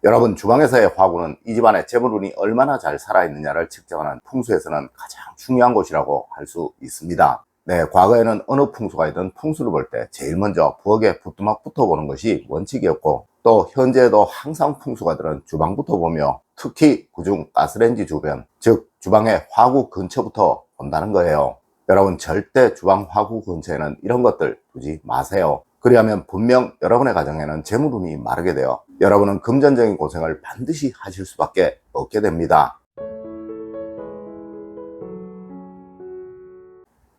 여러분, 주방에서의 화구는 이 집안의 재물운이 얼마나 잘 살아있느냐를 측정하는 풍수에서는 가장 중요한 곳이라고 할 수 있습니다. 네, 과거에는 어느 풍수가이든 풍수를 볼 때 제일 먼저 부엌에 부뚜막부터 보는 것이 원칙이었고, 또 현재에도 항상 풍수가들은 주방부터 보며 특히 그중 가스레인지 주변, 즉 주방의 화구 근처부터 본다는 거예요. 여러분, 절대 주방 화구 근처에는 이런 것들 두지 마세요. 그리하면 분명 여러분의 가정에는 재물운이 마르게 되어 여러분은 금전적인 고생을 반드시 하실 수밖에 없게 됩니다.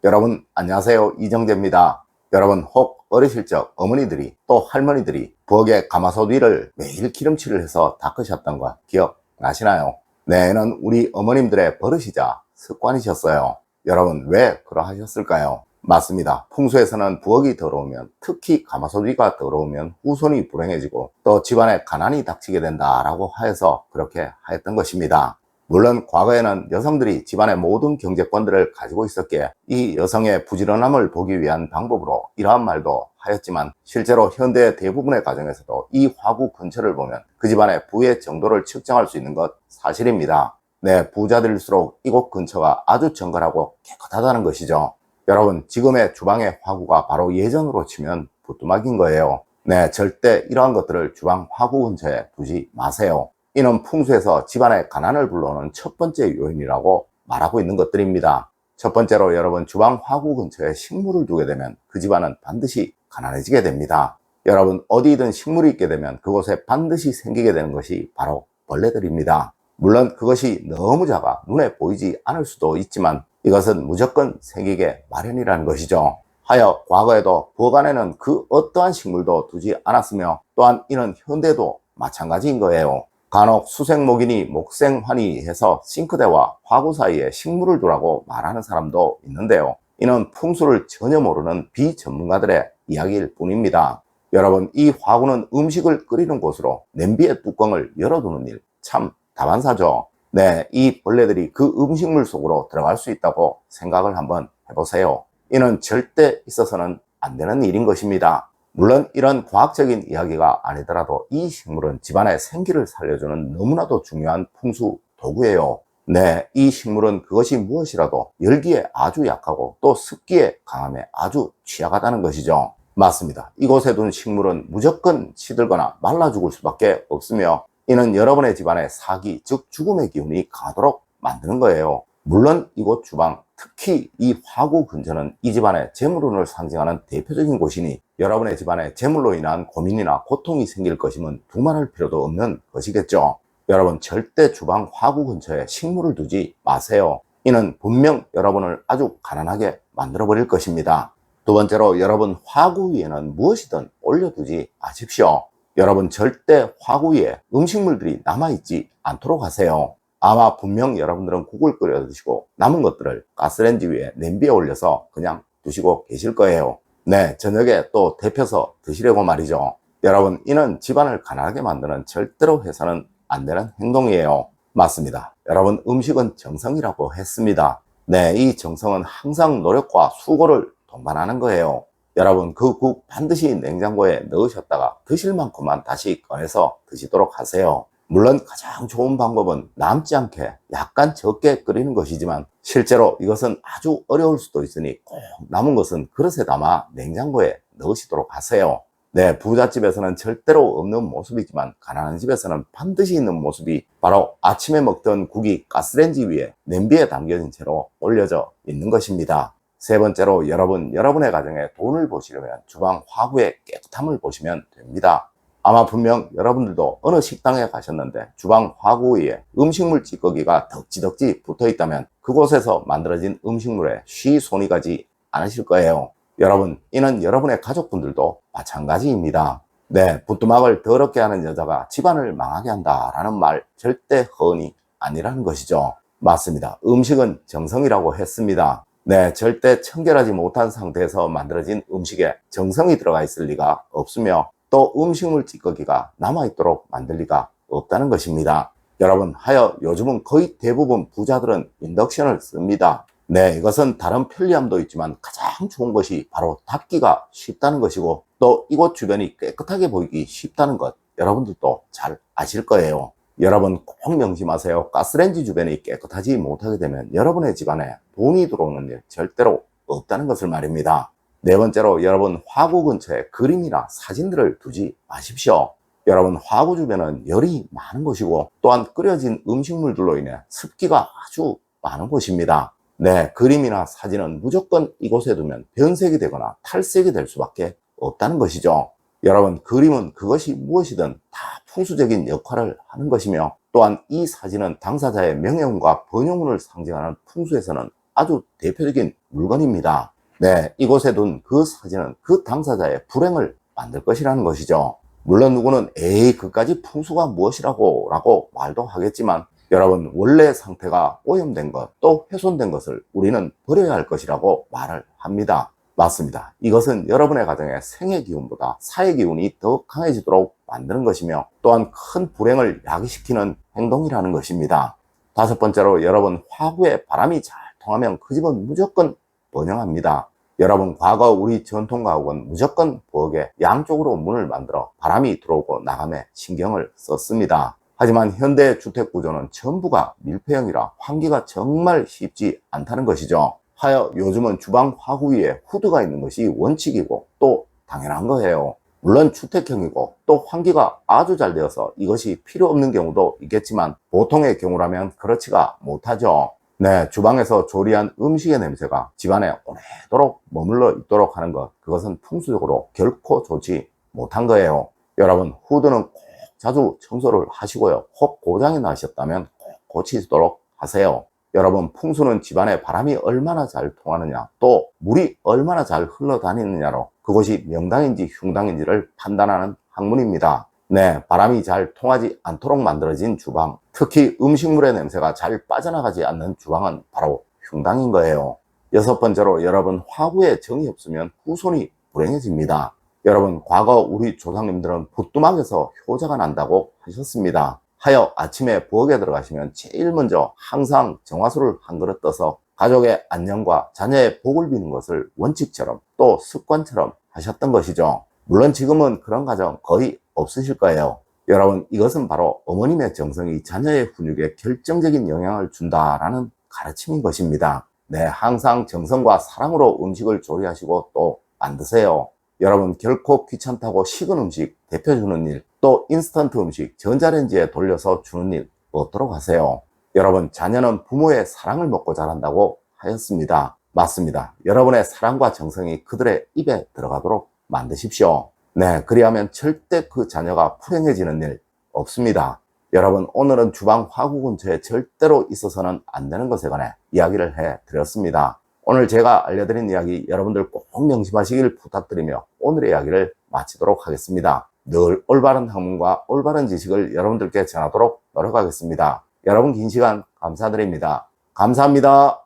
여러분 안녕하세요, 이정재입니다. 여러분, 혹 어리실 적 어머니들이 또 할머니들이 부엌에 가마솥 위를 매일 기름칠을 해서 닦으셨던 거 기억나시나요? 네, 이는 우리 어머님들의 버릇이자 습관이셨어요. 여러분, 왜 그러하셨을까요? 맞습니다. 풍수에서는 부엌이 더러우면, 특히 가마솥 위가 더러우면 후손이 불행해지고 또 집안에 가난이 닥치게 된다라고 하여서 그렇게 하였던 것입니다. 물론 과거에는 여성들이 집안의 모든 경제권들을 가지고 있었기에 이 여성의 부지런함을 보기 위한 방법으로 이러한 말도 하였지만, 실제로 현대 대부분의 가정에서도 이 화구 근처를 보면 그 집안의 부의 정도를 측정할 수 있는 것 사실입니다. 네, 부자들일수록 이곳 근처가 아주 정갈하고 깨끗하다는 것이죠. 여러분, 지금의 주방의 화구가 바로 예전으로 치면 부뚜막인 거예요. 네, 절대 이러한 것들을 주방 화구 근처에 두지 마세요. 이는 풍수에서 집안의 가난을 불러오는 첫 번째 요인이라고 말하고 있는 것들입니다. 첫 번째로, 여러분, 주방 화구 근처에 식물을 두게 되면 그 집안은 반드시 가난해지게 됩니다. 여러분, 어디든 식물이 있게 되면 그곳에 반드시 생기게 되는 것이 바로 벌레들입니다. 물론 그것이 너무 작아 눈에 보이지 않을 수도 있지만 이것은 무조건 생기게 마련이라는 것이죠. 하여 과거에도 부엌 안에는 그 어떠한 식물도 두지 않았으며, 또한 이는 현대도 마찬가지인 거예요. 간혹 수생목이니 목생환이 해서 싱크대와 화구 사이에 식물을 두라고 말하는 사람도 있는데요. 이는 풍수를 전혀 모르는 비전문가들의 이야기일 뿐입니다. 여러분, 이 화구는 음식을 끓이는 곳으로 냄비의 뚜껑을 열어두는 일, 참 다반사죠. 네, 이 벌레들이 그 음식물 속으로 들어갈 수 있다고 생각을 한번 해보세요. 이는 절대 있어서는 안 되는 일인 것입니다. 물론 이런 과학적인 이야기가 아니더라도 이 식물은 집안의 생기를 살려주는 너무나도 중요한 풍수 도구예요. 네, 이 식물은 그것이 무엇이라도 열기에 아주 약하고 또 습기에 강함에 아주 취약하다는 것이죠. 맞습니다. 이곳에 둔 식물은 무조건 시들거나 말라 죽을 수밖에 없으며, 이는 여러분의 집안의 사기, 즉 죽음의 기운이 강하도록 만드는 거예요. 물론 이곳 주방, 특히 이 화구 근처는 이 집안의 재물운을 상징하는 대표적인 곳이니 여러분의 집안에 재물로 인한 고민이나 고통이 생길 것이면 두말할 필요도 없는 것이겠죠. 여러분, 절대 주방 화구 근처에 식물을 두지 마세요. 이는 분명 여러분을 아주 가난하게 만들어 버릴 것입니다. 두 번째로, 여러분 화구 위에는 무엇이든 올려두지 마십시오. 여러분, 절대 화구 위에 음식물들이 남아있지 않도록 하세요. 아마 분명 여러분들은 국을 끓여 드시고 남은 것들을 가스레인지 위에 냄비에 올려서 그냥 두시고 계실 거예요. 네, 저녁에 또 데펴서 드시려고 말이죠. 여러분, 이는 집안을 가난하게 만드는 절대로 해서는 안 되는 행동이에요. 맞습니다. 여러분, 음식은 정성이라고 했습니다. 네, 이 정성은 항상 노력과 수고를 동반하는 거예요. 여러분, 그 국 반드시 냉장고에 넣으셨다가 드실 만큼만 다시 꺼내서 드시도록 하세요. 물론 가장 좋은 방법은 남지 않게 약간 적게 끓이는 것이지만, 실제로 이것은 아주 어려울 수도 있으니 꼭 남은 것은 그릇에 담아 냉장고에 넣으시도록 하세요. 네, 부잣집에서는 절대로 없는 모습이지만 가난한 집에서는 반드시 있는 모습이 바로 아침에 먹던 국이 가스레인지 위에 냄비에 담겨진 채로 올려져 있는 것입니다. 세 번째로, 여러분의 가정에 돈을 보시려면 주방 화구의 깨끗함을 보시면 됩니다. 아마 분명 여러분들도 어느 식당에 가셨는데 주방 화구 위에 음식물 찌꺼기가 덕지덕지 붙어 있다면 그곳에서 만들어진 음식물에 쉬 손이 가지 않으실 거예요. 여러분, 이는 여러분의 가족분들도 마찬가지입니다. 네, 부뚜막을 더럽게 하는 여자가 집안을 망하게 한다라는 말 절대 허언이 아니라는 것이죠. 맞습니다. 음식은 정성이라고 했습니다. 네, 절대 청결하지 못한 상태에서 만들어진 음식에 정성이 들어가 있을 리가 없으며, 또 음식물 찌꺼기가 남아있도록 만들 리가 없다는 것입니다. 여러분, 하여 요즘은 거의 대부분 부자들은 인덕션을 씁니다. 네, 이것은 다른 편리함도 있지만 가장 좋은 것이 바로 닦기가 쉽다는 것이고, 또 이곳 주변이 깨끗하게 보이기 쉽다는 것, 여러분들도 잘 아실 거예요. 여러분 꼭 명심하세요. 가스레인지 주변이 깨끗하지 못하게 되면 여러분의 집안에 돈이 들어오는 일 절대로 없다는 것을 말입니다. 네 번째로, 여러분 화구 근처에 그림이나 사진들을 두지 마십시오. 여러분 화구 주변은 열이 많은 곳이고, 또한 끓여진 음식물들로 인해 습기가 아주 많은 곳입니다. 네, 그림이나 사진은 무조건 이곳에 두면 변색이 되거나 탈색이 될 수밖에 없다는 것이죠. 여러분, 그림은 그것이 무엇이든 다 풍수적인 역할을 하는 것이며, 또한 이 사진은 당사자의 명예운과 번영운을 상징하는 풍수에서는 아주 대표적인 물건입니다. 네, 이곳에 둔 그 사진은 그 당사자의 불행을 만들 것이라는 것이죠. 물론 누구는 에이 그까지 풍수가 무엇이라고 라고 말도 하겠지만, 여러분 원래 상태가 오염된 것, 또 훼손된 것을 우리는 버려야 할 것이라고 말을 합니다. 맞습니다. 이것은 여러분의 가정의 생의 기운보다 사의 기운이 더 강해지도록 만드는 것이며, 또한 큰 불행을 야기시키는 행동이라는 것입니다. 다섯 번째로, 여러분 화구에 바람이 잘 통하면 그 집은 무조건 번영합니다. 여러분 과거 우리 전통가옥은 무조건 부엌에 양쪽으로 문을 만들어 바람이 들어오고 나감에 신경을 썼습니다. 하지만 현대 주택구조는 전부가 밀폐형이라 환기가 정말 쉽지 않다는 것이죠. 하여 요즘은 주방 화구 위에 후드가 있는 것이 원칙이고 또 당연한 거예요. 물론 주택형이고 또 환기가 아주 잘 되어서 이것이 필요 없는 경우도 있겠지만, 보통의 경우라면 그렇지가 못하죠. 네, 주방에서 조리한 음식의 냄새가 집안에 오래도록 머물러 있도록 하는 것, 그것은 풍수적으로 결코 좋지 못한 거예요. 여러분 후드는 꼭 자주 청소를 하시고요. 혹 고장이 나셨다면 꼭 고치도록 하세요. 여러분 풍수는 집안에 바람이 얼마나 잘 통하느냐, 또 물이 얼마나 잘 흘러다니느냐로 그것이 명당인지 흉당인지를 판단하는 학문입니다. 네, 바람이 잘 통하지 않도록 만들어진 주방, 특히 음식물의 냄새가 잘 빠져나가지 않는 주방은 바로 흉당인 거예요. 여섯 번째로, 여러분 화구에 정이 없으면 후손이 불행해집니다. 여러분 과거 우리 조상님들은 부뚜막에서 효자가 난다고 하셨습니다. 하여 아침에 부엌에 들어가시면 제일 먼저 항상 정화수를 한 그릇 떠서 가족의 안녕과 자녀의 복을 비는 것을 원칙처럼 또 습관처럼 하셨던 것이죠. 물론 지금은 그런 가정 거의 없으실 거예요. 여러분 이것은 바로 어머님의 정성이 자녀의 훈육에 결정적인 영향을 준다라는 가르침인 것입니다. 네, 항상 정성과 사랑으로 음식을 조리하시고 또 만드세요. 여러분 결코 귀찮다고 식은 음식 데펴주는 일, 또 인스턴트 음식 전자레인지에 돌려서 주는 일 없도록 하세요. 여러분 자녀는 부모의 사랑을 먹고 자란다고 하였습니다. 맞습니다. 여러분의 사랑과 정성이 그들의 입에 들어가도록 만드십시오. 네, 그리하면 절대 그 자녀가 불행해지는 일 없습니다. 여러분 오늘은 주방 화구 근처에 절대로 있어서는 안 되는 것에 관해 이야기를 해드렸습니다. 오늘 제가 알려드린 이야기 여러분들 꼭 명심하시길 부탁드리며 오늘의 이야기를 마치도록 하겠습니다. 늘 올바른 학문과 올바른 지식을 여러분들께 전하도록 노력하겠습니다. 여러분 긴 시간 감사드립니다. 감사합니다.